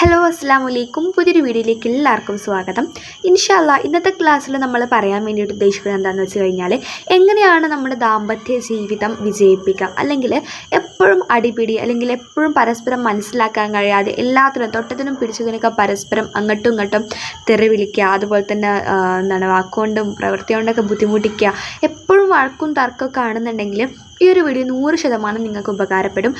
Hello അസ്സാം വലൈക്കും. പുതിയൊരു വീഡിയോയിലേക്ക് എല്ലാവർക്കും സ്വാഗതം. ഇൻഷാ അല്ലാഹ് ഇന്നത്തെ ക്ലാസ്സിൽ നമ്മൾ പറയാൻ വേണ്ടിയിട്ട് ഉദ്ദേശിക്കുന്നത് എന്താണെന്ന് വെച്ച് കഴിഞ്ഞാൽ, എങ്ങനെയാണ് നമ്മുടെ ദാമ്പത്യ ജീവിതം വിജയിപ്പിക്കാം, അല്ലെങ്കിൽ എപ്പോഴും അടിപിടി, അല്ലെങ്കിൽ എപ്പോഴും പരസ്പരം മനസ്സിലാക്കാൻ കഴിയാതെ എല്ലാത്തിനും തൊട്ടത്തിനും പിടിച്ചതിനൊക്കെ പരസ്പരം അങ്ങോട്ടും ഇങ്ങോട്ടും തെറി വിളിക്കുക, അതുപോലെ തന്നെ വാക്കുകൊണ്ടും പ്രവൃത്തി കൊണ്ടൊക്കെ ബുദ്ധിമുട്ടിക്കുക, എപ്പോഴും വഴക്കും തർക്കമൊക്കെ ആണെന്നുണ്ടെങ്കിൽ ഈ ഒരു വീഡിയോ 100% നിങ്ങൾക്ക് ഉപകാരപ്പെടും.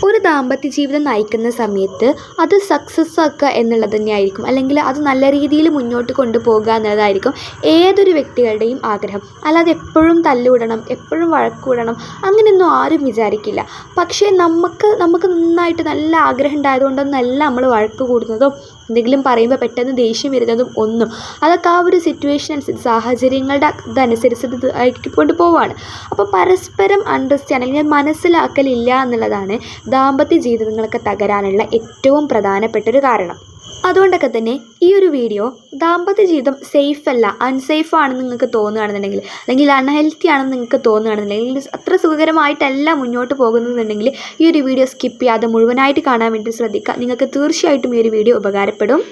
ഒരു ദാമ്പത്യ ജീവിതം നയിക്കുന്ന സമയത്ത് അത് സക്സസ് ആക്കുക എന്നുള്ളത് തന്നെയായിരിക്കും, അല്ലെങ്കിൽ അത് നല്ല രീതിയിൽ മുന്നോട്ട് കൊണ്ടുപോകുക എന്നുള്ളതായിരിക്കും ഏതൊരു വ്യക്തികളുടെയും ആഗ്രഹം. അല്ലാതെ എപ്പോഴും തല്ലുവിടണം, എപ്പോഴും വഴക്കൂടണം അങ്ങനെയൊന്നും ആരും വിചാരിക്കില്ല. പക്ഷേ നമുക്ക് നന്നായിട്ട് നല്ല ആഗ്രഹം ഉണ്ടായതുകൊണ്ടൊന്നല്ല നമ്മൾ വഴക്ക് കൂടുന്നതും എന്തെങ്കിലും പറയുമ്പോൾ പെട്ടെന്ന് ദേഷ്യം വരുന്നതും ഒന്നും. അതൊക്കെ ആ ഒരു സിറ്റുവേഷൻ അനുസരിച്ച്, സാഹചര്യങ്ങളുടെ ഇതനുസരിച്ച് കൊണ്ടുപോവാണ്. അപ്പോൾ പരസ്പരം അണ്ടർസ്റ്റാൻഡ് അല്ലെങ്കിൽ മനസ്സിലാക്കലില്ല എന്നുള്ളതാണ് ദാമ്പത്യ ജീവിതങ്ങളൊക്കെ തകരാനുള്ള ഏറ്റവും പ്രധാനപ്പെട്ടൊരു കാരണം. അതുകൊണ്ടൊക്കെ തന്നെ ഈ ഒരു വീഡിയോ ദാമ്പത്യ ജീവിതം സേഫ് അല്ല, അൺസേഫ് ആണെന്ന് നിങ്ങൾക്ക് തോന്നുകയാണെന്നുണ്ടെങ്കിൽ, അല്ലെങ്കിൽ അൺഹെൽത്തി ആണെന്ന് നിങ്ങൾക്ക് തോന്നുകയാണെന്നുണ്ടെങ്കിൽ, അത്ര സുഖകരമായിട്ടല്ല മുന്നോട്ട് പോകുന്നതെന്നുണ്ടെങ്കിൽ ഈ ഒരു വീഡിയോ സ്കിപ്പ് ചെയ്യാതെ മുഴുവനായിട്ട് കാണാൻ വേണ്ടി ശ്രദ്ധിക്കുക. നിങ്ങൾക്ക് തീർച്ചയായിട്ടും ഈ ഒരു വീഡിയോ ഉപകാരപ്പെടും.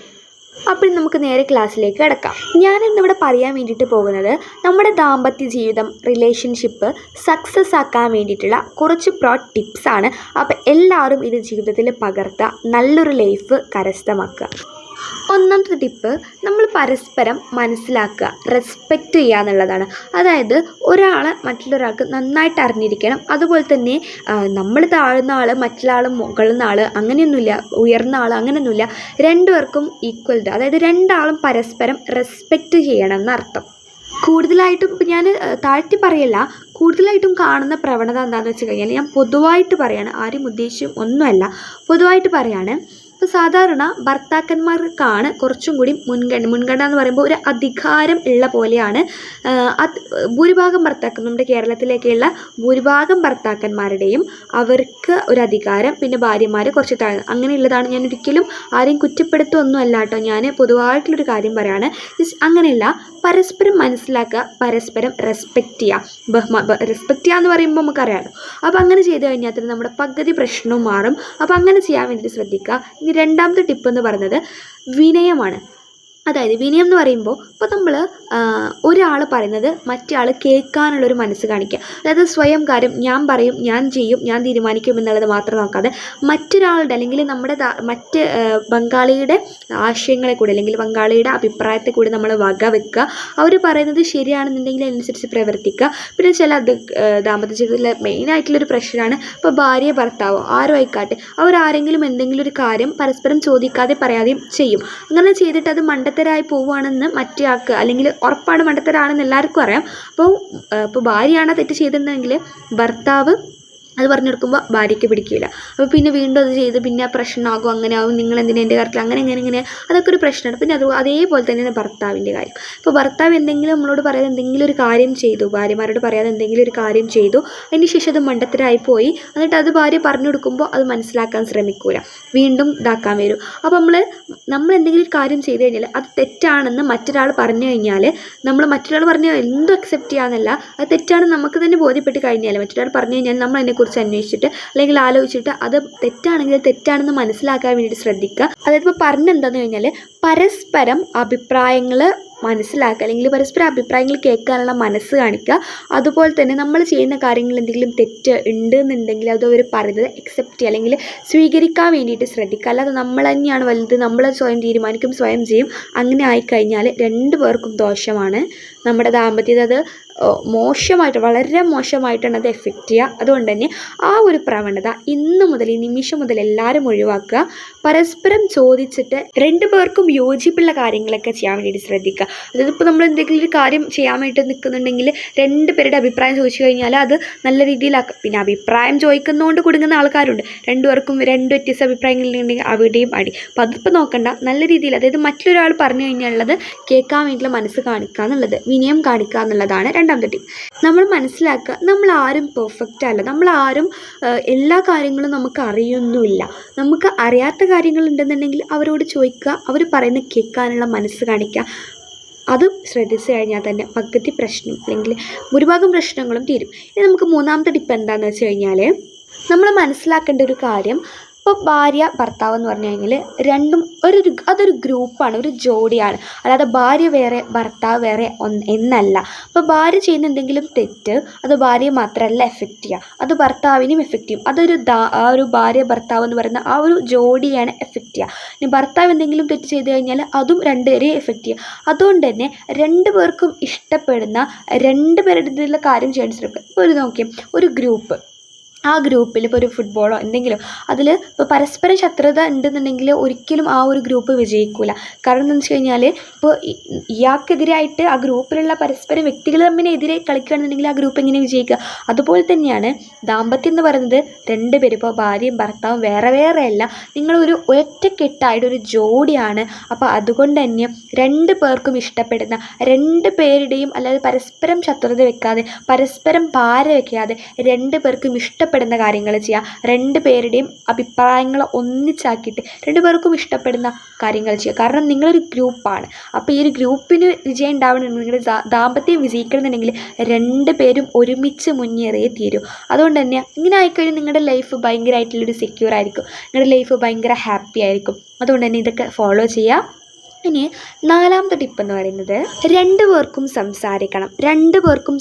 അപ്പോൾ നമുക്ക് നേരെ ക്ലാസ്സിലേക്ക് കിടക്കാം. ഞാനിന്നിവിടെ പറയാൻ വേണ്ടിയിട്ട് പോകുന്നത് നമ്മുടെ ദാമ്പത്യ ജീവിതം, റിലേഷൻഷിപ്പ് സക്സസ് ആക്കാൻ വേണ്ടിയിട്ടുള്ള കുറച്ച് ടിപ്സാണ്. അപ്പോൾ എല്ലാവരും ഇത് ജീവിതത്തിൽ പകർത്തുക, നല്ലൊരു ലൈഫ് കരസ്ഥമാക്കുക. ഒന്നാമത്തെ ടിപ്പ്, നമ്മൾ പരസ്പരം മനസ്സിലാക്കുക, റെസ്പെക്റ്റ് ചെയ്യുക എന്നുള്ളതാണ്. അതായത് ഒരാളെ മറ്റുള്ളൊരാൾക്ക് നന്നായിട്ട് അറിഞ്ഞിരിക്കണം. അതുപോലെ തന്നെ നമ്മൾ താഴ്ന്ന ആൾ, മറ്റുള്ള ആൾ മുകളിൽ ആൾ, അങ്ങനെയൊന്നുമില്ല, ഉയർന്ന ആൾ അങ്ങനെയൊന്നുമില്ല. രണ്ടുപേർക്കും ഈക്വൽഡ്, അതായത് രണ്ടാളും പരസ്പരം റെസ്പെക്റ്റ് ചെയ്യണം എന്നർത്ഥം. കൂടുതലായിട്ടും ഇപ്പം ഞാൻ താഴ്ത്തി പറയല്ല, കൂടുതലായിട്ടും കാണുന്ന പ്രവണത എന്താണെന്ന് വെച്ച് കഴിഞ്ഞാൽ, ഞാൻ പൊതുവായിട്ട് പറയാണ്, ആരും ഉദ്ദേശിച്ചും ഒന്നുമല്ല, പൊതുവായിട്ട് പറയാണ്. ഇപ്പോൾ സാധാരണ ഭർത്താക്കന്മാർക്കാണ് കുറച്ചും കൂടി മുൻഗണന എന്ന് പറയുമ്പോൾ ഒരു അധികാരം ഉള്ള പോലെയാണ് ഭൂരിഭാഗം നമ്മുടെ കേരളത്തിലേക്കുള്ള ഭൂരിഭാഗം ഭർത്താക്കന്മാരുടെയും അവർക്ക് ഒരു അധികാരം, പിന്നെ ഭാര്യമാർ കുറച്ച് താഴ്ന്നു അങ്ങനെയുള്ളതാണ്. ഞാൻ ഒരിക്കലും ആരെയും കുറ്റപ്പെടുത്തൊന്നും അല്ല കേട്ടോ, ഞാൻ പൊതുവായിട്ടുള്ളൊരു കാര്യം പറയാണ്. അങ്ങനെയല്ല, പരസ്പരം മനസ്സിലാക്കുക, പരസ്പരം റെസ്പെക്റ്റ് ചെയ്യുക. റെസ്പെക്റ്റ് ചെയ്യുക എന്ന് പറയുമ്പോൾ നമുക്കറിയാമല്ലോ. അപ്പോൾ അങ്ങനെ ചെയ്ത് കഴിഞ്ഞാൽ തന്നെ നമ്മുടെ പകുതി പ്രശ്നവും മാറും. അപ്പോൾ അങ്ങനെ ചെയ്യാൻ വേണ്ടി ശ്രദ്ധിക്കുക. ഇനി രണ്ടാമത്തെ ടിപ്പ് എന്ന് പറയുന്നത് വിനയമാണ്. അതായത് വിനയം എന്ന് പറയുമ്പോൾ, ഇപ്പോൾ നമ്മൾ ഒരാൾ പറയുന്നത് മറ്റേ ആൾ കേൾക്കാനുള്ളൊരു മനസ്സ് കാണിക്കുക. അതായത് സ്വയം കാര്യം ഞാൻ പറയും, ഞാൻ ചെയ്യും, ഞാൻ തീരുമാനിക്കും എന്നുള്ളത് മാത്രം നോക്കാതെ മറ്റൊരാളുടെ, അല്ലെങ്കിൽ നമ്മുടെ മറ്റ് പങ്കാളിയുടെ ആശയങ്ങളെ കൂടി, അല്ലെങ്കിൽ പങ്കാളിയുടെ അഭിപ്രായത്തെ കൂടി നമ്മൾ വകവെക്കുക. അവർ പറയുന്നത് ശരിയാണെന്നുണ്ടെങ്കിൽ അതിനനുസരിച്ച് പ്രവർത്തിക്കുക. പിന്നെ ചില ദാമ്പത്യ ജീവിതത്തിലെ മെയിനായിട്ടുള്ളൊരു പ്രശ്നമാണ്, ഇപ്പോൾ ഭാര്യ ഭർത്താവോ ആരും ആയിക്കാട്ടെ, അവരാരെങ്കിലും എന്തെങ്കിലും ഒരു കാര്യം പരസ്പരം ചോദിക്കാതെ പറയാതെയും ചെയ്യും. അങ്ങനെ ചെയ്തിട്ട് അത് മണ്ടത്തരായി പോവുകയാണെന്ന് മറ്റേ ആൾക്ക്, അല്ലെങ്കിൽ ഉറപ്പാണ് മണ്ടത്തരാണെന്ന് എല്ലാവർക്കും അറിയാം. അപ്പോൾ ഭാര്യയാണ് തെറ്റ് ചെയ്തിട്ടുണ്ടെങ്കിൽ ഭർത്താവ് അത് പറഞ്ഞു കൊടുക്കുമ്പോൾ ഭാര്യയ്ക്ക് പിടിക്കില്ല. അപ്പോൾ പിന്നെ വീണ്ടും അത് ചെയ്ത് പിന്നെ പ്രശ്നമാകും, അങ്ങനെ ആകും, നിങ്ങളെന്തിനാ എൻ്റെ കാര്യത്തിൽ അങ്ങനെ ഇങ്ങനെ അതൊക്കെ ഒരു പ്രശ്നമാണ്. പിന്നെ അതേപോലെ തന്നെയാണ് ഭർത്താവിൻ്റെ കാര്യം. ഇപ്പോൾ ഭർത്താവ് എന്തെങ്കിലും നമ്മളോട് പറയാതെ എന്തെങ്കിലും ഒരു കാര്യം ചെയ്തു, ഭാര്യമാരോട് പറയാതെ എന്തെങ്കിലും ഒരു കാര്യം ചെയ്തു, അതിന് ശേഷം അത് മണ്ടത്തരായി പോയി, എന്നിട്ട് അത് ഭാര്യ പറഞ്ഞു കൊടുക്കുമ്പോൾ അത് മനസ്സിലാക്കാൻ ശ്രമിക്കൂല, വീണ്ടും ഇതാക്കാൻ വരും. അപ്പോൾ നമ്മൾ എന്തെങ്കിലും ഒരു കാര്യം ചെയ്തു കഴിഞ്ഞാൽ അത് തെറ്റാണെന്ന് മറ്റൊരാൾ പറഞ്ഞു കഴിഞ്ഞാൽ, മറ്റൊരാൾ പറഞ്ഞാൽ എന്തും അക്സെപ്റ്റ് ചെയ്യാമെന്നല്ല, അത് തെറ്റാണെന്ന് നമുക്ക് തന്നെ ബോധ്യപ്പെട്ട് കഴിഞ്ഞാൽ, മറ്റൊരാൾ പറഞ്ഞു കഴിഞ്ഞാൽ നമ്മൾ അതിനെക്കുറിച്ച് അന്വേഷിച്ചിട്ട് അല്ലെങ്കിൽ ആലോചിച്ചിട്ട് അത് തെറ്റാണെങ്കിൽ തെറ്റാണെന്ന് മനസ്സിലാക്കാൻ വേണ്ടിയിട്ട് ശ്രദ്ധിക്കുക. അതായത് ഇപ്പോൾ പറഞ്ഞെന്താണെന്ന് കഴിഞ്ഞാൽ, പരസ്പരം അഭിപ്രായങ്ങൾ മനസ്സിലാക്കുക, അല്ലെങ്കിൽ പരസ്പരം അഭിപ്രായങ്ങൾ കേൾക്കാനുള്ള മനസ്സ് കാണിക്കുക. അതുപോലെ തന്നെ നമ്മൾ ചെയ്യുന്ന കാര്യങ്ങളിൽ എന്തെങ്കിലും തെറ്റ് ഉണ്ട് എന്നുണ്ടെങ്കിൽ അത് അവർ പറയുന്നത് അക്സെപ്റ്റ് ചെയ്യുക, അല്ലെങ്കിൽ സ്വീകരിക്കാൻ വേണ്ടിയിട്ട് ശ്രദ്ധിക്കുക. അല്ലാതെ നമ്മൾ തന്നെയാണ് വലുത്, നമ്മൾ സ്വയം തീരുമാനിക്കും, സ്വയം ചെയ്യും, അങ്ങനെ ആയിക്കഴിഞ്ഞാൽ രണ്ടു പേർക്കും ദോഷമാണ്. നമ്മുടെ ദാമ്പത്യത അത് മോശമായിട്ട്, വളരെ മോശമായിട്ടാണ് അത് എഫക്റ്റ് ചെയ്യുക. അതുകൊണ്ട് തന്നെ ആ ഒരു പ്രവണത ഇന്ന് മുതൽ, ഈ നിമിഷം മുതൽ എല്ലാവരും ഒഴിവാക്കുക. പരസ്പരം ചോദിച്ചിട്ട് രണ്ടു പേർക്കും യോജിപ്പുള്ള കാര്യങ്ങളൊക്കെ ചെയ്യാൻ വേണ്ടിയിട്ട് ശ്രദ്ധിക്കുക. അതായത് ഇപ്പോൾ നമ്മൾ എന്തെങ്കിലും ഒരു കാര്യം ചെയ്യാൻ വേണ്ടി നിൽക്കുന്നുണ്ടെങ്കിൽ രണ്ടു പേരുടെ അഭിപ്രായം ചോദിച്ചു കഴിഞ്ഞാൽ അത് നല്ല രീതിയിലാക്കുക. പിന്നെ അഭിപ്രായം ചോദിക്കുന്നതുകൊണ്ട് കുടുങ്ങുന്ന ആൾക്കാരുണ്ട്, രണ്ടുപേർക്കും രണ്ട് വ്യത്യസ്ത അഭിപ്രായങ്ങളുണ്ടെങ്കിൽ അവിടെയും അടി. അപ്പോൾ അതിപ്പോൾ നോക്കണ്ട, നല്ല രീതിയിൽ, അതായത് മറ്റൊരാൾ പറഞ്ഞു കഴിഞ്ഞാലുള്ളത് കേൾക്കാൻ വേണ്ടിയിട്ടുള്ള മനസ്സ് കാണിക്കുക എന്നുള്ളത്, വിനയം കാണിക്കുക എന്നുള്ളതാണ് രണ്ടാമത്തെ ടിപ്പ്. നമ്മൾ മനസ്സിലാക്കുക, നമ്മൾ ആരും പെർഫെക്റ്റ് അല്ല, നമ്മൾ ആരും എല്ലാ കാര്യങ്ങളും നമുക്ക് അറിയൊന്നുമില്ല. നമുക്ക് അറിയാത്ത കാര്യങ്ങളുണ്ടെന്നുണ്ടെങ്കിൽ അവരോട് ചോദിക്കുക, അവർ പറയുന്ന കേൾക്കാനുള്ള മനസ്സ് കാണിക്കുക. അത് ശ്രദ്ധിച്ചു കഴിഞ്ഞാൽ തന്നെ പകുതി പ്രശ്നം, അല്ലെങ്കിൽ ഭൂരിഭാഗം പ്രശ്നങ്ങളും തീരും. ഇനി നമുക്ക് മൂന്നാമത്തെ ടിപ്പ് എന്താണെന്ന് വെച്ച് കഴിഞ്ഞാൽ, നമ്മൾ മനസ്സിലാക്കേണ്ട ഒരു കാര്യം, ഇപ്പോൾ ഭാര്യ ഭർത്താവ് എന്ന് പറഞ്ഞു കഴിഞ്ഞാൽ രണ്ടും അതൊരു ഗ്രൂപ്പാണ്, ഒരു ജോഡിയാണ്. അല്ലാതെ ഭാര്യ വേറെ ഭർത്താവ് വേറെ എന്നല്ല. അപ്പോൾ ഭാര്യ ചെയ്യുന്ന എന്തെങ്കിലും തെറ്റ് അത് ഭാര്യയെ മാത്രമല്ല എഫക്റ്റ് ചെയ്യുക, അത് ഭർത്താവിനും എഫക്റ്റ് ചെയ്യും. ആ ഒരു ഭാര്യ ഭർത്താവ് എന്ന് പറയുന്ന ആ ഒരു ജോഡിയാണ് എഫക്റ്റ് ചെയ്യുക. ഇനി ഭർത്താവ് എന്തെങ്കിലും തെറ്റ് ചെയ്ത് കഴിഞ്ഞാൽ അതും രണ്ടുപേരെയും എഫക്റ്റ് ചെയ്യുക. അതുകൊണ്ട് തന്നെ രണ്ടു പേർക്കും ഇഷ്ടപ്പെടുന്ന രണ്ടുപേരുടെ കാര്യം ചെയ്യാൻ ശ്രമിക്കുക. ഇപ്പോൾ നോക്കിയാൽ ഒരു ഗ്രൂപ്പ്, ആ ഗ്രൂപ്പിൽ ഇപ്പോൾ ഒരു ഫുട്ബോളോ എന്തെങ്കിലും അതിൽ ഇപ്പോൾ പരസ്പരം ശത്രുത ഉണ്ടെന്നുണ്ടെങ്കിൽ ഒരിക്കലും ആ ഒരു ഗ്രൂപ്പ് വിജയിക്കില്ല. കാരണം എന്താണെന്ന് വെച്ച് കഴിഞ്ഞാൽ ഇപ്പോൾ ഇയാൾക്കെതിരായിട്ട് ആ ഗ്രൂപ്പിലുള്ള പരസ്പരം വ്യക്തികൾ തമ്മിനെതിരെ കളിക്കുകയാണെന്നുണ്ടെങ്കിൽ ആ ഗ്രൂപ്പ് എങ്ങനെ വിജയിക്കുക? അതുപോലെ തന്നെയാണ് ദാമ്പത്യം എന്ന് പറയുന്നത്. രണ്ടുപേരും ഇപ്പോൾ ഭാര്യയും ഭർത്താവും വേറെ വേറെ അല്ല, നിങ്ങളൊരു ഒറ്റക്കെട്ടായിട്ടൊരു ജോഡിയാണ്. അപ്പോൾ അതുകൊണ്ട് തന്നെ രണ്ടു പേർക്കും ഇഷ്ടപ്പെടുന്ന രണ്ടു പേരുടെയും, അല്ലാതെ പരസ്പരം ശത്രുത വെക്കാതെ പരസ്പരം പാര വെക്കാതെ രണ്ടു പേർക്കും ഇഷ്ടപ്പെടുന്ന കാര്യങ്ങൾ ചെയ്യുക. രണ്ടു പേരുടെയും അഭിപ്രായങ്ങൾ ഒന്നിച്ചാക്കിയിട്ട് രണ്ടു പേർക്കും ഇഷ്ടപ്പെടുന്ന കാര്യങ്ങൾ ചെയ്യുക. കാരണം നിങ്ങളൊരു ഗ്രൂപ്പാണ്. അപ്പോൾ ഈ ഒരു ഗ്രൂപ്പിന് വിജയം ഉണ്ടാവണമെങ്കിൽ, ദാമ്പത്യം വിജയിക്കണമെന്നുണ്ടെങ്കിൽ രണ്ടു പേരും ഒരുമിച്ച് മുന്നേറിയേ തീരൂ. അതുകൊണ്ട് തന്നെ ഇങ്ങനെ ആയിക്കഴിഞ്ഞാൽ നിങ്ങളുടെ ലൈഫ് ഭയങ്കരമായിട്ടുള്ളൊരു സെക്യൂർ ആയിരിക്കും, നിങ്ങളുടെ ലൈഫ് ഭയങ്കര ഹാപ്പി ആയിരിക്കും. അതുകൊണ്ട് തന്നെ ഇതൊക്കെ ഫോളോ ചെയ്യുക. ഇനി നാലാമത്തെ ടിപ്പ് എന്ന് പറയുന്നത് രണ്ടു പേർക്കും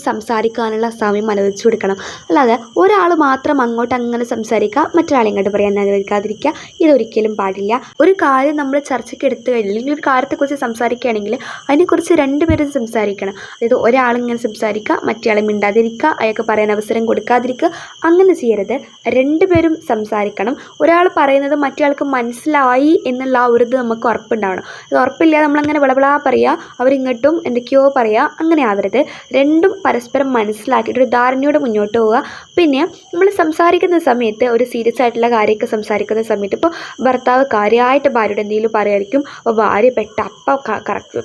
സംസാരിക്കാനുള്ള സമയം അനുവദിച്ചു കൊടുക്കണം. അല്ലാതെ ഒരാൾ മാത്രം അങ്ങോട്ട് അങ്ങനെ സംസാരിക്കുക, മറ്റൊരാളെ ഇങ്ങോട്ട് പറയാൻ അനുവദിക്കാതിരിക്കുക, ഇതൊരിക്കലും പാടില്ല. ഒരു കാര്യം നമ്മൾ ചർച്ചയ്ക്ക് എടുത്തു കഴിഞ്ഞാൽ, അല്ലെങ്കിൽ ഒരു കാര്യത്തെക്കുറിച്ച് സംസാരിക്കുകയാണെങ്കിൽ അതിനെക്കുറിച്ച് രണ്ടുപേരും സംസാരിക്കണം. അതായത് ഒരാളിങ്ങനെ സംസാരിക്കുക, മറ്റേ മിണ്ടാതിരിക്കുക, അയാൾക്ക് പറയാൻ അവസരം കൊടുക്കാതിരിക്കുക, അങ്ങനെ ചെയ്യരുത്. രണ്ടുപേരും സംസാരിക്കണം. ഒരാൾ പറയുന്നത് മറ്റേയാൾക്ക് മനസ്സിലായി എന്നുള്ള ആ ഒരു ഇത് നമുക്ക് ഉറപ്പുണ്ടാവണം. ഉറപ്പില്ല നമ്മളങ്ങനെ വളവളാ പറയുക, അവരിങ്ങോട്ടും എന്തൊക്കെയോ പറയുക, അങ്ങനെ ആവരുത്. രണ്ടും പരസ്പരം മനസ്സിലാക്കിയിട്ട് ഒരു ധാരണയോടെ മുന്നോട്ട് പോവുക. പിന്നെ നമ്മൾ സംസാരിക്കുന്ന സമയത്ത് ഒരു സീരിയസ് ആയിട്ടുള്ള കാര്യമൊക്കെ സംസാരിക്കുന്ന സമയത്ത് ഇപ്പോൾ ഭർത്താവ് കാര്യമായിട്ട് ഭാര്യയോട് എന്തെങ്കിലും പറയുമായിരിക്കും. അപ്പോൾ ഭാര്യ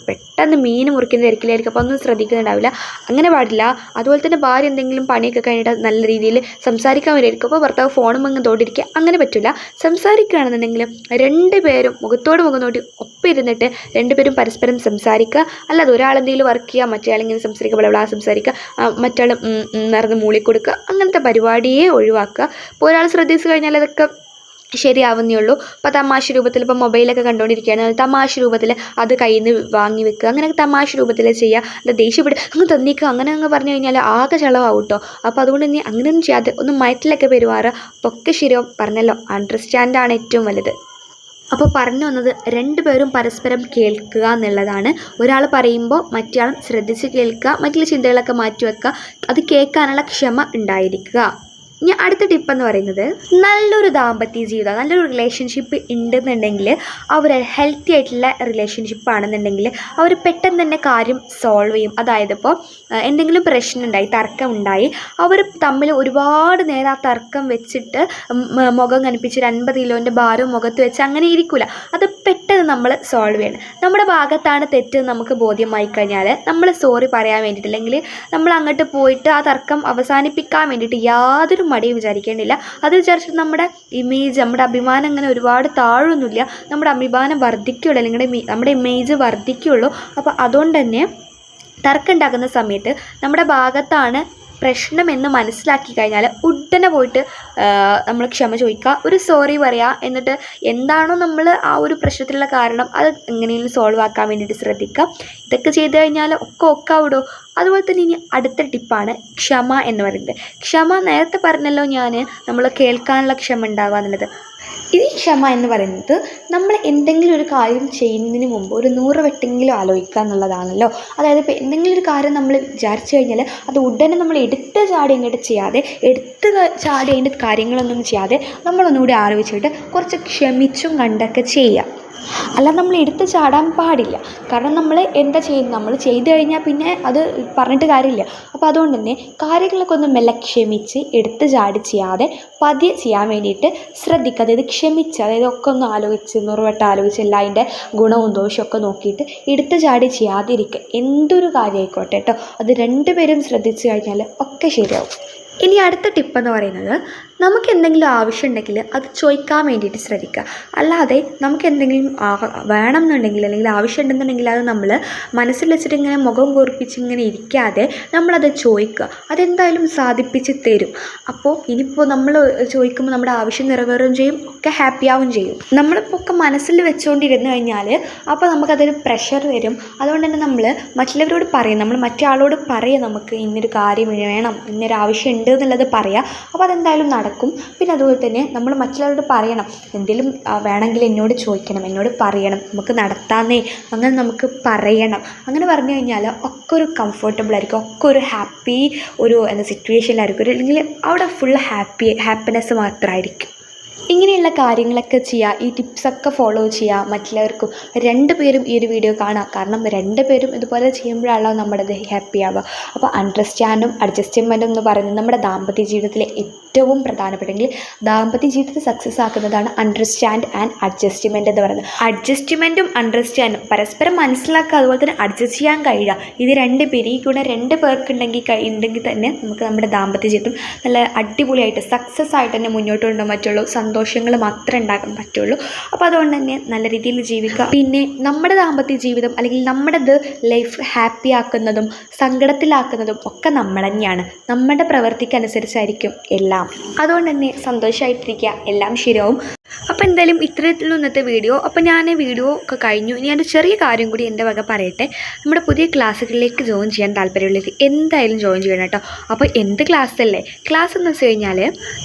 പെട്ടെന്ന് മീൻ മുറിക്കുന്ന തിരക്കിലായിരിക്കും, അപ്പോൾ ഒന്നും ശ്രദ്ധിക്കുന്നുണ്ടാവില്ല. അങ്ങനെ പാടില്ല. അതുപോലെ തന്നെ ഭാര്യ എന്തെങ്കിലും പണിയൊക്കെ കഴിഞ്ഞിട്ട് നല്ല രീതിയിൽ സംസാരിക്കാൻ വരുമായിരിക്കും, അപ്പോൾ ഭർത്താവ് ഫോണും അങ്ങ് തോണ്ടിരിക്കുക, അങ്ങനെ പറ്റില്ല. സംസാരിക്കുകയാണെന്നുണ്ടെങ്കിൽ രണ്ടുപേരും മുഖത്തോട് മുഖം നോട്ടി ഒപ്പിരുന്നിട്ട് രണ്ടുപേരും പരസ്പരം സംസാരിക്കുക. അല്ലാതെ ഒരാളെന്തെങ്കിലും വർക്ക് ചെയ്യുക, മറ്റേ ആളിങ്ങനെ സംസാരിക്കുക, വളവളാ സംസാരിക്കുക, മറ്റാൾ നിറഞ്ഞ് മൂളിക്കൊടുക്കുക, അങ്ങനത്തെ പരിപാടിയെ ഒഴിവാക്കുക. ഇപ്പോൾ ഒരാൾ ശ്രദ്ധിച്ചു കഴിഞ്ഞാൽ അതൊക്കെ ശരിയാവുന്നേ ഉള്ളൂ. ഇപ്പോൾ തമാശ രൂപത്തിൽ ഇപ്പോൾ മൊബൈലൊക്കെ കണ്ടുകൊണ്ടിരിക്കുകയാണ്, തമാശ രൂപത്തിൽ അത് കയ്യിൽ നിന്ന് വാങ്ങി വെക്കുക, അങ്ങനെ തമാശ രൂപത്തിൽ ചെയ്യുക. അല്ല ദേഷ്യപ്പെട്ട് അങ്ങ് തന്നിക്കുക, അങ്ങനെ അങ്ങ് പറഞ്ഞു കഴിഞ്ഞാൽ ആകെ ചിലവാകും കേട്ടോ. അപ്പോൾ അതുകൊണ്ട് തന്നെ അങ്ങനെയൊന്നും ചെയ്യാതെ ഒന്ന് മയറ്റിലൊക്കെ പെരുമാറുക, അപ്പോൾ ഒക്കെ ശരിയാവും. പറഞ്ഞല്ലോ, അണ്ടർസ്റ്റാൻഡാണ് ഏറ്റവും വലുത്. അപ്പോൾ പറഞ്ഞു വന്നത് രണ്ടുപേരും പരസ്പരം കേൾക്കുക എന്നുള്ളതാണ്. ഒരാൾ പറയുമ്പോൾ മറ്റേയാളും ശ്രദ്ധിച്ച് കേൾക്കുക, മറ്റുള്ള ചിന്തകളൊക്കെ മാറ്റി വെക്കുക, അത് കേൾക്കാനുള്ള ക്ഷമ ഉണ്ടായിരിക്കുക. ഇനി അടുത്ത ടിപ്പ് എന്ന് പറയുന്നത് നല്ലൊരു ദാമ്പത്യ ജീവിതം, നല്ലൊരു റിലേഷൻഷിപ്പ് ഉണ്ടെന്നുണ്ടെങ്കിൽ, അവർ ഹെൽത്തി ആയിട്ടുള്ള റിലേഷൻഷിപ്പ് ആണെന്നുണ്ടെങ്കിൽ അവർ പെട്ടെന്ന് തന്നെ കാര്യം സോൾവ് ചെയ്യും. അതായത് ഇപ്പോൾ എന്തെങ്കിലും പ്രശ്നം ഉണ്ടായി, തർക്കം ഉണ്ടായി, അവർ തമ്മിൽ ഒരുപാട് നേരം ആ തർക്കം വെച്ചിട്ട് മുഖം കനിപ്പിച്ച് 50 കിലോൻ്റെ ഭാരവും മുഖത്ത് വെച്ച് അങ്ങനെ ഇരിക്കില്ല. അത് പെട്ടെന്ന് നമ്മൾ സോൾവ് ചെയ്യണം. നമ്മുടെ ഭാഗത്താണ് തെറ്റ് നമുക്ക് ബോധ്യമായി കഴിഞ്ഞാൽ നമ്മൾ സോറി പറയാൻ വേണ്ടിയിട്ട്, അല്ലെങ്കിൽ നമ്മൾ അങ്ങോട്ട് പോയിട്ട് ആ തർക്കം അവസാനിപ്പിക്കാൻ വേണ്ടിയിട്ട് യാതൊരു മടിയും വിചാരിക്കേണ്ടില്ല. അത് വിചാരിച്ചിട്ട് നമ്മുടെ ഇമേജ്, നമ്മുടെ അഭിമാനം അങ്ങനെ ഒരുപാട് താഴൊന്നുമില്ല, നമ്മുടെ അഭിമാനം വർദ്ധിക്കുകയുള്ളൂ, അല്ലെങ്കിൽ നമ്മുടെ ഇമേജ് വർദ്ധിക്കുകയുള്ളൂ. അപ്പോൾ അതുകൊണ്ട് തന്നെ തർക്കം ഉണ്ടാക്കുന്ന സമയത്ത് നമ്മുടെ ഭാഗത്താണ് പ്രശ്നമെന്ന് മനസ്സിലാക്കി കഴിഞ്ഞാൽ ഉടനെ പോയിട്ട് നമ്മൾ ക്ഷമ ചോദിക്കുക, ഒരു സോറി പറയുക. എന്നിട്ട് എന്താണോ നമ്മൾ ആ ഒരു പ്രശ്നത്തിലുള്ള കാരണം അത് എങ്ങനെയെങ്കിലും സോൾവ് ആക്കാൻ വേണ്ടിയിട്ട് ശ്രദ്ധിക്കുക. ഇതൊക്കെ ചെയ്ത് കഴിഞ്ഞാൽ ഒക്കെ ആവിടും. അതുപോലെ തന്നെ ഇനി അടുത്ത ടിപ്പാണ് ക്ഷമ എന്ന് പറയുന്നത്. ക്ഷമ നേരത്തെ പറഞ്ഞല്ലോ ഞാൻ, നമ്മൾ കേൾക്കാനുള്ള ക്ഷമ ഉണ്ടാവുക എന്നുള്ളത്. ഈ ക്ഷമ എന്ന് പറയുന്നത് നമ്മൾ എന്തെങ്കിലും ഒരു കാര്യം ചെയ്യുന്നതിന് മുമ്പ് ഒരു 100 വട്ടെങ്കിലും ആലോചിക്കുക എന്നുള്ളതാണല്ലോ. അതായത് ഇപ്പോൾ എന്തെങ്കിലും ഒരു കാര്യം നമ്മൾ വിചാരിച്ചു കഴിഞ്ഞാൽ അത് ഉടനെ നമ്മൾ എടുത്ത് ചാടി അങ്ങോട്ട് ചെയ്യാതെ, അതിൻ്റെ കാര്യങ്ങളൊന്നും ചെയ്യാതെ നമ്മളൊന്നുകൂടി ആലോചിച്ചിട്ട് കുറച്ച് ക്ഷമിച്ചും കണ്ടൊക്കെ ചെയ്യുക. അല്ലാതെ നമ്മൾ എടുത്ത് ചാടാൻ പാടില്ല. കാരണം നമ്മൾ എന്താ ചെയ്യുന്നത്, നമ്മൾ ചെയ്തു കഴിഞ്ഞാൽ പിന്നെ അത് പറഞ്ഞിട്ട് കാര്യമില്ല. അപ്പോൾ അതുകൊണ്ട് തന്നെ കാര്യങ്ങളൊക്കെ ഒന്ന് മെല്ലെ ക്ഷമിച്ച് എടുത്ത് ചാടി ചെയ്യാതെ പതിയെ ചെയ്യാൻ വേണ്ടിയിട്ട് ശ്രദ്ധിക്കുക. അതായത് ക്ഷമിച്ച്, അതായത് ഒക്കെ ഒന്ന് ആലോചിച്ച് 100 വട്ടം ആലോചിച്ച് എല്ലാം അതിൻ്റെ ഗുണവും ദോഷവും ഒക്കെ നോക്കിയിട്ട് എടുത്ത് ചാടി ചെയ്യാതിരിക്കുക. എന്തൊരു കാര്യമായിക്കോട്ടെ കേട്ടോ, അത് രണ്ടുപേരും ശ്രദ്ധിച്ചു കഴിഞ്ഞാൽ ഒക്കെ ശരിയാവും. ഇനി അടുത്ത ടിപ്പെന്ന് പറയുന്നത് നമുക്ക് എന്തെങ്കിലും ആവശ്യമുണ്ടെങ്കിൽ അത് ചോദിക്കാൻ വേണ്ടിയിട്ട് ശ്രദ്ധിക്കുക. അല്ലാതെ നമുക്ക് എന്തെങ്കിലും വേണം എന്നുണ്ടെങ്കിൽ അല്ലെങ്കിൽ ആവശ്യമുണ്ടെന്നുണ്ടെങ്കിൽ അത് നമ്മൾ മനസ്സിൽ വെച്ചിട്ട് ഇങ്ങനെ മുഖം കൂർപ്പിച്ച് ഇങ്ങനെ ഇരിക്കാതെ നമ്മളത് ചോദിക്കുക. അതെന്തായാലും സാധിപ്പിച്ച് തരും. അപ്പോൾ ഇനിയിപ്പോൾ നമ്മൾ ചോദിക്കുമ്പോൾ നമ്മുടെ ആവശ്യം നിറവേറുകയും ചെയ്യും, ഒക്കെ ഹാപ്പി ആവുകയും ചെയ്യും. നമ്മളിപ്പോൾ ഒക്കെ മനസ്സിൽ വെച്ചുകൊണ്ടിരുന്നു കഴിഞ്ഞാൽ അപ്പോൾ നമുക്കതൊരു പ്രഷർ വരും. അതുകൊണ്ട് തന്നെ നമ്മൾ മറ്റുള്ളവരോട് പറയും, നമ്മൾ മറ്റൊരാളോട് പറയുക നമുക്ക് ഇന്നൊരു കാര്യം വേണം, ഇന്നൊരു ആവശ്യം ഉണ്ട് എന്നുള്ളത് പറയുക. അപ്പോൾ അതെന്തായാലും നടക്കും. പിന്നെ അതുപോലെ തന്നെ നമ്മൾ മറ്റുള്ളവരോട് പറയണം, എന്തെങ്കിലും വേണമെങ്കിൽ എന്നോട് ചോദിക്കണം, എന്നോട് പറയണം, നമുക്ക് നടത്താന്നേ, അങ്ങനെ നമുക്ക് പറയണം. അങ്ങനെ പറഞ്ഞു കഴിഞ്ഞാൽ ഒക്കെ ഒരു കംഫർട്ടബിൾ ആയിരിക്കും, ഒക്കെ ഒരു ഹാപ്പി ഒരു സിറ്റുവേഷനിലായിരിക്കും, അല്ലെങ്കിൽ അവിടെ ഫുൾ ഹാപ്പിനെസ് മാത്രമായിരിക്കും. ഇങ്ങനെയുള്ള കാര്യങ്ങളൊക്കെ ചെയ്യുക, ഈ ടിപ്സൊക്കെ ഫോളോ ചെയ്യുക. മറ്റുള്ളവർക്കും 2 പേരും ഈ ഒരു വീഡിയോ കാണുക. കാരണം 2 പേരും ഇതുപോലെ ചെയ്യുമ്പോഴാണല്ലോ നമ്മുടെ ഹാപ്പി ആവുക. അപ്പോൾ അണ്ടർസ്റ്റാൻഡും അഡ്ജസ്റ്റ്മെൻറ്റും എന്ന് പറയുന്നത് നമ്മുടെ ദാമ്പത്യ ജീവിതത്തിലെ ഏറ്റവും പ്രധാനപ്പെട്ടെങ്കിൽ ദാമ്പത്യ ജീവിതത്തെ സക്സസ് ആക്കുന്നതാണ് അണ്ടർസ്റ്റാൻഡ് ആൻഡ് അഡ്ജസ്റ്റ്മെൻറ്റ് എന്ന് പറയുന്നത്. അഡ്ജസ്റ്റ്മെൻറ്റും അണ്ടർസ്റ്റാൻഡും പരസ്പരം മനസ്സിലാക്കുക, അതുപോലെ തന്നെ അഡ്ജസ്റ്റ് ചെയ്യാൻ കഴിയുക. ഇത് 2 പേര്, ഈ ഗുണം 2 പേർക്കുണ്ടെങ്കിൽ തന്നെ നമുക്ക് നമ്മുടെ ദാമ്പത്യ ജീവിതം നല്ല അടിപൊളിയായിട്ട് സക്സസ് ആയിട്ട് തന്നെ മുന്നോട്ട് കൊണ്ടുപോകാൻ പറ്റുള്ളൂ. സന്തോഷങ്ങൾ മാത്രമേ ഉണ്ടാക്കാൻ പറ്റുള്ളൂ. അപ്പോൾ അതുകൊണ്ട് തന്നെ നല്ല രീതിയിൽ ജീവിക്കുക. പിന്നെ നമ്മുടെ ദാമ്പത്യ ജീവിതം അല്ലെങ്കിൽ നമ്മുടേത് ലൈഫ് ഹാപ്പി ആക്കുന്നതും സങ്കടത്തിലാക്കുന്നതും ഒക്കെ നമ്മൾ തന്നെയാണ്. നമ്മുടെ പ്രവൃത്തിക്കനുസരിച്ചായിരിക്കും എല്ലാം. അതുകൊണ്ട് തന്നെ സന്തോഷമായിട്ടിരിക്കുക, എല്ലാം ശരിയാവും. അപ്പോൾ എന്തായാലും ഇത്തരത്തിലുള്ള ഇന്നത്തെ വീഡിയോ. അപ്പോൾ ഞാൻ വീഡിയോ ഒക്കെ കഴിഞ്ഞു. ഇനി ഒരു ചെറിയ കാര്യം കൂടി എൻ്റെ വക പറയട്ടെ. നമ്മുടെ പുതിയ ക്ലാസ്സുകളിലേക്ക് ജോയിൻ ചെയ്യാൻ താല്പര്യമുള്ളത് എന്തായാലും ജോയിൻ ചെയ്യണം കേട്ടോ. അപ്പോൾ എന്ത് ക്ലാസ്സല്ലേ? ക്ലാസ് എന്ന് വെച്ച് കഴിഞ്ഞാൽ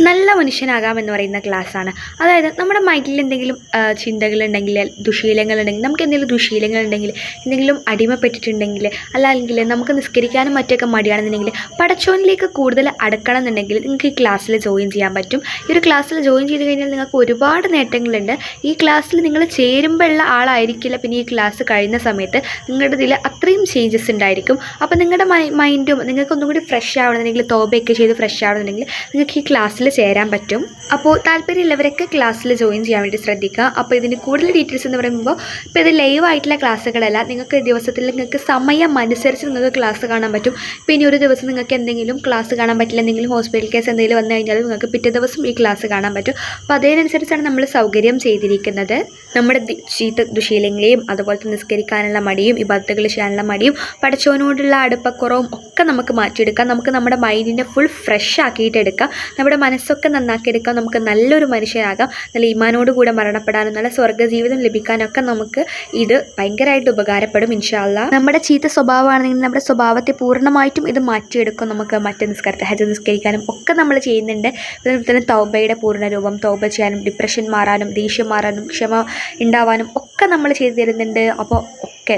നല്ല മനുഷ്യനാകാമെന്ന് പറയുന്ന ക്ലാസ്സാണ്. അതായത് നമ്മുടെ മൈൻഡിൽ എന്തെങ്കിലും ചിന്തകളുണ്ടെങ്കിൽ, ദുശീലങ്ങളുണ്ടെങ്കിൽ, നമുക്ക് എന്തെങ്കിലും ദുശീലങ്ങളുണ്ടെങ്കിൽ, എന്തെങ്കിലും അടിമപ്പെട്ടിട്ടുണ്ടെങ്കിൽ, അല്ലെങ്കിൽ നമുക്ക് നിസ്കരിക്കാനും മറ്റൊക്കെ മടിയാണെന്നുണ്ടെങ്കിൽ പടച്ചോനിലേക്ക് കൂടുതൽ അടുക്കണം എന്നുണ്ടെങ്കിൽ നിങ്ങൾക്ക് ഈ ക്ലാസ്സിൽ ജോയിൻ ചെയ്യാൻ പറ്റും. ഈ ഒരു ക്ലാസ്സിൽ ജോയിൻ ചെയ്ത് കഴിഞ്ഞാൽ നിങ്ങൾക്ക് ഒരുപാട് നേട്ടങ്ങളുണ്ട്. ഈ ക്ലാസ്സിൽ നിങ്ങൾ ചേരുമ്പോഴുള്ള ആളായിരിക്കില്ല പിന്നെ ഈ ക്ലാസ് കഴിയുന്ന സമയത്ത് നിങ്ങളുടെ ഇതിൽ അത്രയും ചേഞ്ചസ് ഉണ്ടായിരിക്കും. അപ്പോൾ നിങ്ങളുടെ മൈൻഡും നിങ്ങൾക്ക് ഒന്നും കൂടി ഫ്രഷ് ആവണമെന്നുണ്ടെങ്കിൽ, തോബയൊക്കെ ചെയ്ത് ഫ്രഷ് ആവണമെന്നുണ്ടെങ്കിൽ നിങ്ങൾക്ക് ഈ ക്ലാസ്സിൽ ചേരാൻ പറ്റും. അപ്പോൾ താല്പര്യമുള്ളവരൊക്കെ ക്ലാസ്സിൽ ജോയിൻ ചെയ്യാൻ വേണ്ടി ശ്രദ്ധിക്കുക. അപ്പോൾ ഇതിന് കൂടുതൽ ഡീറ്റെയിൽസ് എന്ന് പറയുമ്പോൾ ഇപ്പോൾ ഇത് ലൈവ് ആയിട്ടുള്ള ക്ലാസ്സുകളല്ല, നിങ്ങൾക്ക് ദിവസത്തിൽ നിങ്ങൾക്ക് സമയം അനുസരിച്ച് നിങ്ങൾക്ക് ക്ലാസ് കാണാൻ പറ്റും. പിന്നെ ഒരു ദിവസം നിങ്ങൾക്ക് എന്തെങ്കിലും ക്ലാസ് കാണാൻ പറ്റില്ല, എന്തെങ്കിലും ഹോസ്പിറ്റൽ കേസ് എന്തെങ്കിലും വന്നു കഴിഞ്ഞാൽ നിങ്ങൾക്ക് പിറ്റേ ദിവസം ഈ ക്ലാസ് കാണാൻ പറ്റും. അപ്പോൾ അതിനനുസരിച്ചാണ് നമ്മൾ സൗകര്യം ചെയ്തിരിക്കുന്നത്. നമ്മുടെ ചീത്ത ദുശീലങ്ങളെയും അതുപോലെ തന്നെ നിസ്കരിക്കാനുള്ള മടിയും ഇബാദത്തുകൾ ചെയ്യാനുള്ള മടിയും പടച്ചോനോടുള്ള അടുപ്പക്കുറവും ഒക്കെ നമുക്ക് മാറ്റിയെടുക്കാം. നമുക്ക് നമ്മുടെ മൈൻഡിനെ ഫുൾ ഫ്രഷ് ആക്കിയിട്ടെടുക്കാം, നമ്മുടെ മനസ്സൊക്കെ നന്നാക്കിയെടുക്കാം. നമുക്ക് നല്ലൊരു മനുഷ്യരാകാം, നല്ല ഈമാനോട് കൂടെ മരണപ്പെടാനും നല്ല സ്വർഗ്ഗജീവിതം ലഭിക്കാനൊക്കെ നമുക്ക് ഇത് ഭയങ്കരമായിട്ട് ഉപകാരപ്പെടും ഇൻഷാ അല്ലാഹ്. നമ്മുടെ ചീത്ത സ്വഭാവമാണെങ്കിൽ നമ്മുടെ സ്വഭാവത്തെ പൂർണ്ണമായിട്ടും ഇത് മാറ്റിയെടുക്കും. നമുക്ക് മറ്റ് തഹജ്ജുദ് നിസ്കരിക്കാനും ഒക്കെ നമ്മൾ ചെയ്യുന്നുണ്ട്. അതുപോലെ തന്നെ തൗബയുടെ പൂർണ്ണരൂപം, തൗബ ചെയ്യാനും ഡിപ്രഷൻ മാറാനും ദേഷ്യം മാറാനും ക്ഷമ ഉണ്ടാവാനും ഒക്കെ നമ്മൾ ചെയ്തു തരുന്നുണ്ട്. അപ്പോൾ ഒക്കെ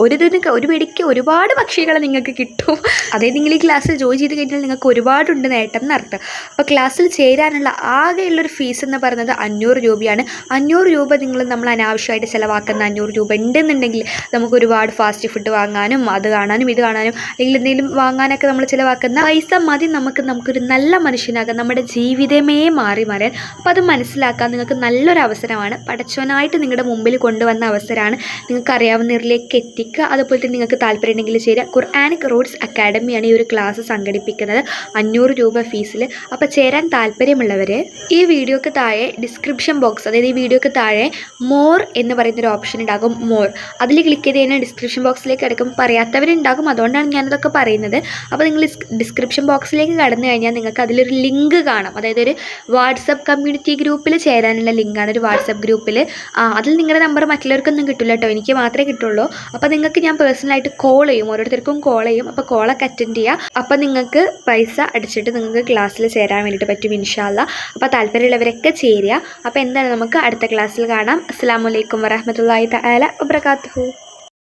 ഒരു വെടിക്ക് ഒരുപാട് പക്ഷികളെ നിങ്ങൾക്ക് കിട്ടും. അതായത് നിങ്ങൾ ഈ ക്ലാസ്സിൽ ജോയിൻ ചെയ്ത് കഴിഞ്ഞാൽ നിങ്ങൾക്ക് ഒരുപാടുണ്ട് നേട്ടം എന്നർത്ഥം. അപ്പോൾ ക്ലാസ്സിൽ ചേരാനുള്ള ആകെയുള്ളൊരു ഫീസ് എന്ന് പറയുന്നത് 500 രൂപയാണ്. 500 രൂപ നമ്മൾ അനാവശ്യമായിട്ട് ചിലവാക്കുന്ന 500 രൂപ ഉണ്ടെന്നുണ്ടെങ്കിൽ നമുക്ക് ഒരുപാട് ഫാസ്റ്റ് ഫുഡ് വാങ്ങാനും അത് കാണാനും ഇത് കാണാനും അല്ലെങ്കിൽ എന്തെങ്കിലും വാങ്ങാനൊക്കെ നമ്മൾ ചിലവാക്കുന്ന പൈസ മതി നമുക്കൊരു നല്ല മനുഷ്യനാകാൻ, നമ്മുടെ ജീവിതമേ മാറാൻ. അപ്പോൾ അത് മനസ്സിലാക്കാൻ നിങ്ങൾക്ക് നല്ലൊരു അവസരമാണ്. പടച്ചോനായിട്ട് നിങ്ങളുടെ മുമ്പിൽ കൊണ്ടുവന്ന അവസരമാണ്. നിങ്ങൾക്ക് അറിയാവുന്നവരിലേക്ക് എത്തിക്കുക. അതുപോലെ തന്നെ നിങ്ങൾക്ക് താല്പര്യമുണ്ടെങ്കിൽ ചേരുക. ഖുർആനിക് റൂട്ട്സ് അക്കാഡമിയാണ് ഈ ഒരു ക്ലാസ് സംഘടിപ്പിക്കുന്നത് 500 രൂപ ഫീസിൽ. അപ്പോൾ ചേരാൻ താല്പര്യമുള്ളവർ ഈ വീഡിയോക്ക് താഴെ ഡിസ്ക്രിപ്ഷൻ ബോക്സ്, അതായത് ഈ വീഡിയോക്ക് താഴെ മോർ എന്ന് പറയുന്നൊരു ഓപ്ഷൻ ഉണ്ടാകും. മോർ അതിൽ ക്ലിക്ക് ചെയ്ത് കഴിഞ്ഞാൽ ഡിസ്ക്രിപ്ഷൻ ബോക്സിലേക്ക് കിടക്കും. പറയാത്തവരുണ്ടാകും, അതുകൊണ്ടാണ് ഞാനതൊക്കെ പറയുന്നത്. അപ്പോൾ നിങ്ങൾ ഡിസ്ക്രിപ്ഷൻ ബോക്സിലേക്ക് കടന്നു കഴിഞ്ഞാൽ നിങ്ങൾക്ക് അതിലൊരു ലിങ്ക് കാണാം. അതായത് ഒരു വാട്സപ്പ് കമ്മ്യൂണിറ്റി ഗ്രൂപ്പിൽ ചേരാനുള്ള ലിങ്കാണ്. ഒരു വാട്സപ്പ് ഗ്രൂപ്പിൽ അതിൽ നിങ്ങളുടെ നമ്പർ മറ്റുള്ളവർക്കൊന്നും കിട്ടില്ല കേട്ടോ, എനിക്ക് മാത്രമേ കിട്ടുള്ളൂ. അപ്പോൾ നിങ്ങൾക്ക് ഞാൻ പേഴ്സണലായിട്ട് കോൾ ചെയ്യും, ഓരോരുത്തർക്കും കോൾ ചെയ്യും. അപ്പോൾ കോളൊക്കെ അറ്റൻഡ് ചെയ്യുക. അപ്പോൾ നിങ്ങൾക്ക് പൈസ അടിച്ചിട്ട് നിങ്ങൾക്ക് ക്ലാസ്സിൽ ചേരാൻ വേണ്ടിയിട്ട് പറ്റും ഇൻഷാ അല്ലാഹ്. അപ്പോൾ താല്പര്യമുള്ളവരൊക്കെ ചേരുക. അപ്പോൾ എന്താണ് നമുക്ക് അടുത്ത ക്ലാസ്സിൽ കാണാം. അസ്സലാമു അലൈക്കും വറഹ്മത്തുള്ളാഹി തആല വബറകാതുഹു.